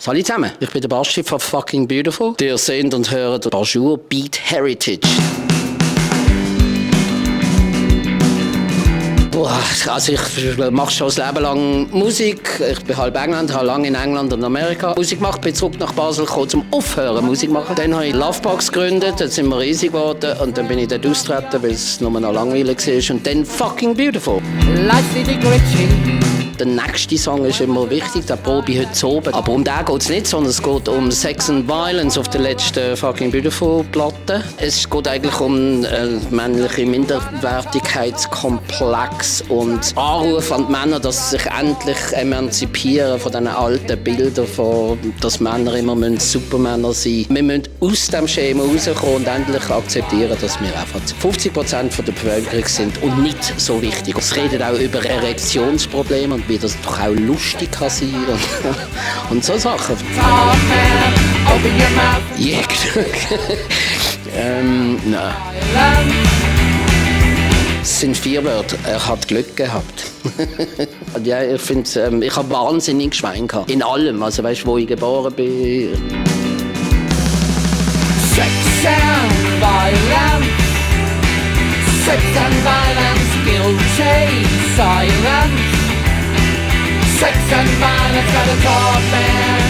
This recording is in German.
Salut zusammen, ich bin der Basti von Fucking Beautiful. Ihr seht und hört Bonjour Beat Heritage. Also ich mache schon das Leben lang Musik. Ich bin halb England, habe lange in England und Amerika Musik gemacht. Bin zurück nach Basel gekommen, zum Aufhören Musik machen. Dann habe ich Lovebox gegründet, dann sind wir riesig geworden und dann bin ich dort austreten, weil es nur noch langweilig war. Und dann Fucking Beautiful. Der nächste Song ist immer wichtig, der probe ich heute oben. Aber um den geht es nicht, sondern es geht um Sex and Violence auf der letzten Fucking Beautiful Platte. Es geht eigentlich um männlichen Minderwertigkeitskomplex und Anruf an die Männer, dass sie sich endlich emanzipieren von diesen alten Bildern, von, dass Männer immer Supermänner sein müssen. Wir müssen aus dem Schema rauskommen und endlich akzeptieren, dass wir einfach 50% der Bevölkerung sind und nicht so wichtig. Es redet auch über Erektionsprobleme und wie das doch auch lustig kann sein und so Sachen. Yeah. Nein. Es sind 4 Wörter. Er hat Glück gehabt. Ja, ich finde, ich habe wahnsinnig Schwein gehabt. In allem, also weißt du, wo ich geboren bin. Sex and violence. Sex and violence, guilty silence. Sex and violence, got a top man.